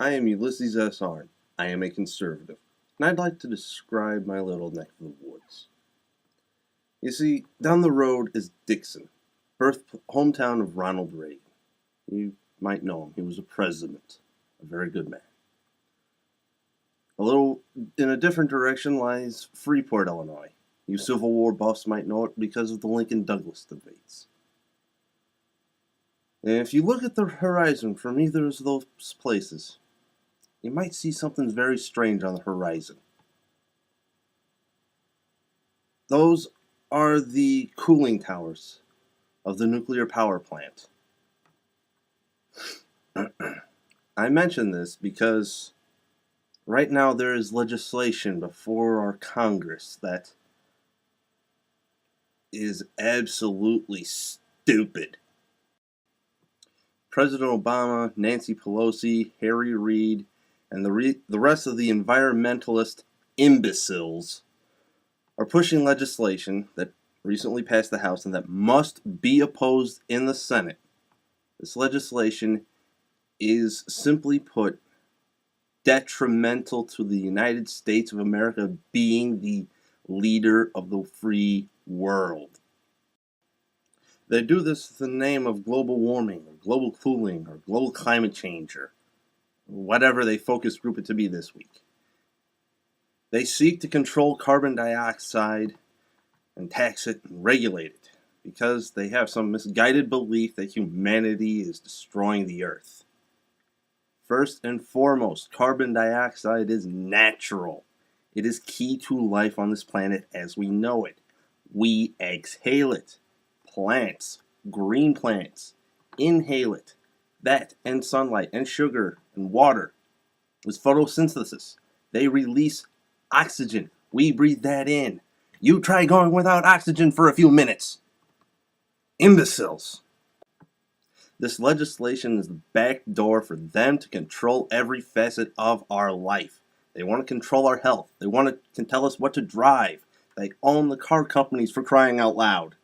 I am Ulysses S.R. I am a conservative, and I'd like to describe my little neck of the woods. You see, down the road is Dixon, hometown of Ronald Reagan. You might know him. He was a president, a very good man. A little in a different direction lies Freeport, Illinois. You Civil War buffs might know it because of the Lincoln-Douglas debates. And if you look at the horizon from either of those places, you might see something very strange on the horizon. Those are the cooling towers of the nuclear power plant. I mention this because right now there is legislation before our Congress that is absolutely stupid. President Obama, Nancy Pelosi, Harry Reid, and the rest of the environmentalist imbeciles are pushing legislation that recently passed the House and that must be opposed in the Senate. This legislation is, simply put, detrimental to the United States of America being the leader of the free world. They do this in the name of global warming, or global cooling, or global climate change, or whatever they focus group it to be this week. They seek to control carbon dioxide and tax it and regulate it because they have some misguided belief that humanity is destroying the earth. First and foremost, carbon dioxide is natural. It is key to life on this planet as we know it. We exhale it. Plants, green plants, inhale it. That and sunlight and sugar and water is photosynthesis. They release oxygen. We breathe that in. You try going without oxygen for a few minutes. Imbeciles. This legislation is the back door for them to control every facet of our life. They want to control our health. They want to tell us what to drive. They own the car companies, for crying out loud.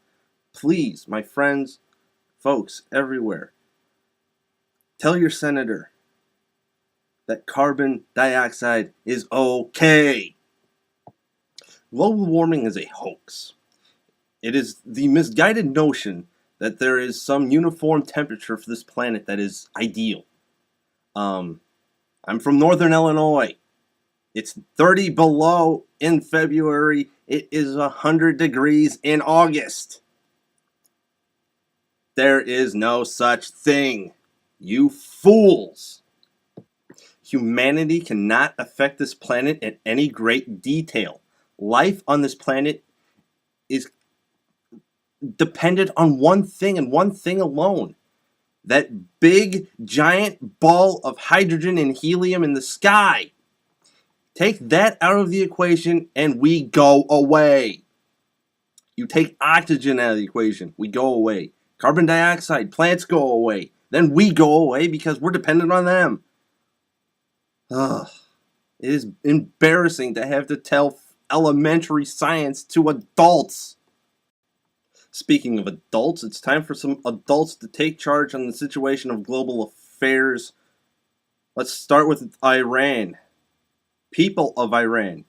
Please, my friends, folks everywhere, tell your senator that carbon dioxide is okay. Global warming is a hoax. It is the misguided notion that there is some uniform temperature for this planet that is ideal. I'm from Northern Illinois. It's 30 below in February. It is 100 degrees in August. There is no such thing, you fools. Humanity cannot affect this planet in any great detail. Life on this planet is dependent on one thing and one thing alone. That big, giant ball of hydrogen and helium in the sky. Take that out of the equation and we go away. You take oxygen out of the equation, we go away. Carbon dioxide, plants go away. Then we go away because we're dependent on them. Ugh. It is embarrassing to have to tell elementary science to adults. Speaking of adults, it's time for some adults to take charge on the situation of global affairs. Let's start with Iran. People of Iran,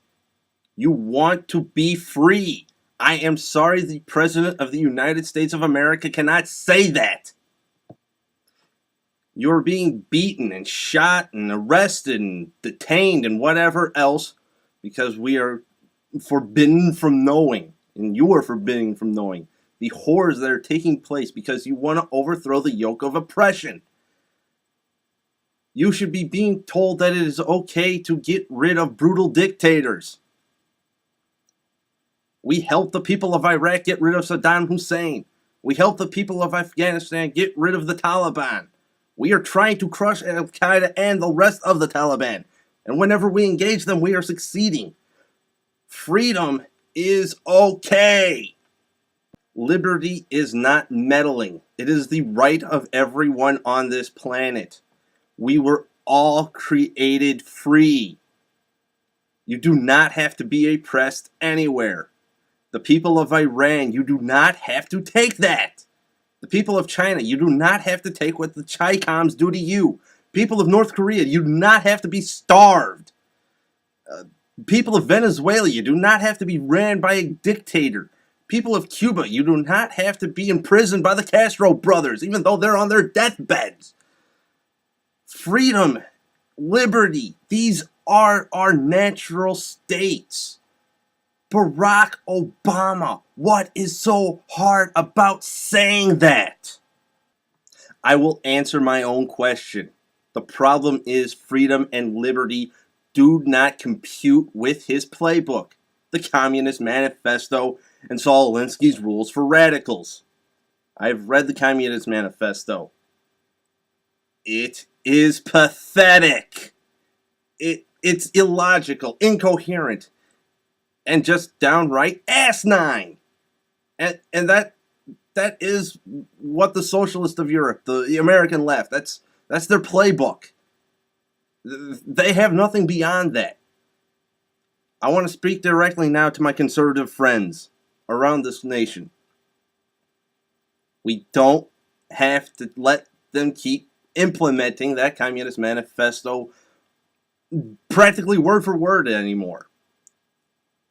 you want to be free. I am sorry the President of the United States of America cannot say that. You're being beaten and shot and arrested and detained and whatever else because we are forbidden from knowing, and you are forbidden from knowing, the horrors that are taking place because you want to overthrow the yoke of oppression. You should be being told that it is okay to get rid of brutal dictators. We helped the people of Iraq get rid of Saddam Hussein. We helped the people of Afghanistan get rid of the Taliban. We are trying to crush Al-Qaeda and the rest of the Taliban. And whenever we engage them, we are succeeding. Freedom is okay. Liberty is not meddling. It is the right of everyone on this planet. We were all created free. You do not have to be oppressed anywhere. The people of Iran, you do not have to take that. The people of China, you do not have to take what the Chi-Coms do to you. People of North Korea, you do not have to be starved. People of Venezuela, you do not have to be ran by a dictator. People of Cuba, you do not have to be imprisoned by the Castro brothers, even though they're on their deathbeds. Freedom, liberty, these are our natural states. Barack Obama, what is so hard about saying that? I will answer my own question. The problem is freedom and liberty do not compute with his playbook, the Communist Manifesto and Saul Alinsky's Rules for Radicals. I've read the Communist Manifesto. It is pathetic. It's illogical, incoherent, and just downright asinine. And that is what the socialists of Europe, the American left, that's their playbook. They have nothing beyond that. I want to speak directly now to my conservative friends around this nation. We don't have to let them keep implementing that Communist Manifesto practically word for word anymore.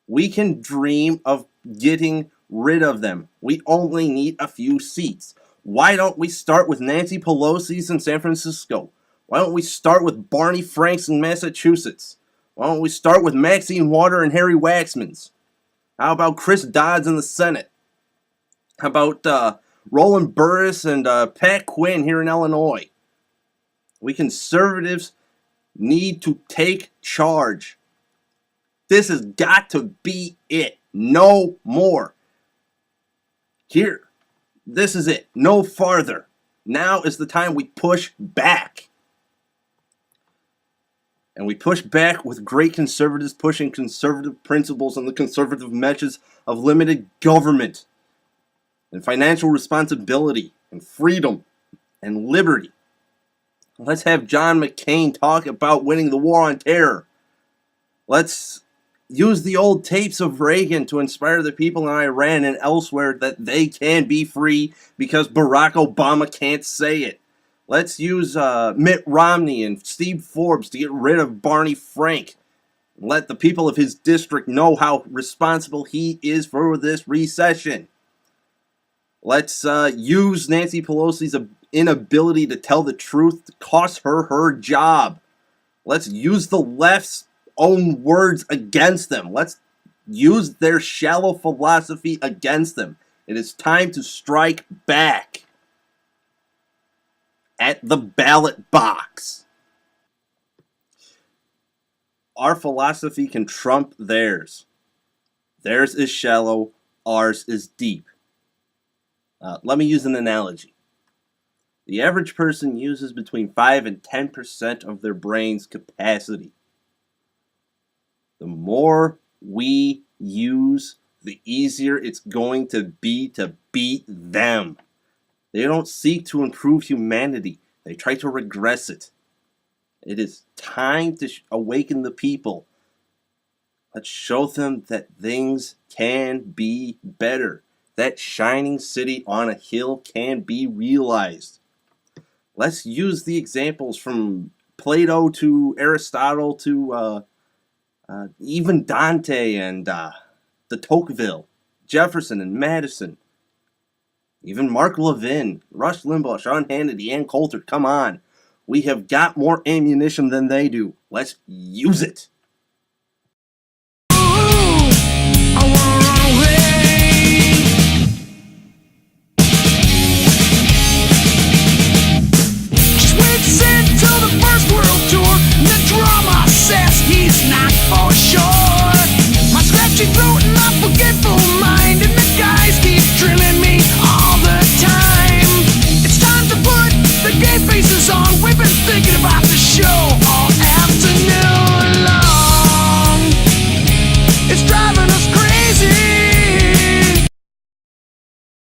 We can dream of getting rid of them. We only need a few seats. Why don't we start with Nancy Pelosi's in San Francisco? Why don't we start with Barney Frank's in Massachusetts? Why don't we start with Maxine Waters and Harry Waxman's? How about Chris Dodd's in the Senate? How about Roland Burris and Pat Quinn here in Illinois? We conservatives need to take charge. This has got to be it. No more. Here. This is it. No farther. Now is the time we push back. And we push back with great conservatives pushing conservative principles and the conservative message of limited government and financial responsibility and freedom and liberty. Let's have John McCain talk about winning the war on terror. Let's use the old tapes of Reagan to inspire the people in Iran and elsewhere that they can be free because Barack Obama can't say it. Let's use Mitt Romney and Steve Forbes to get rid of Barney Frank. Let the people of his district know how responsible he is for this recession. Let's use Nancy Pelosi's inability to tell the truth to cost her job. Let's use the left's own words against them. Let's use their shallow philosophy against them. It is time to strike back at the ballot box. Our philosophy can trump theirs. Theirs is shallow, ours is deep. Let me use an analogy. The average person uses between 5 and 10% of their brain's capacity. The more we use, the easier it's going to be to beat them. They don't seek to improve humanity. They try to regress it. It is time to awaken the people. Let's show them that things can be better. That shining city on a hill can be realized. Let's use the examples from Plato to Aristotle to even Dante and de Tocqueville, Jefferson and Madison. Even Mark Levin, Rush Limbaugh, Sean Hannity, Ann Coulter. Come on. We have got more ammunition than they do. Let's use it.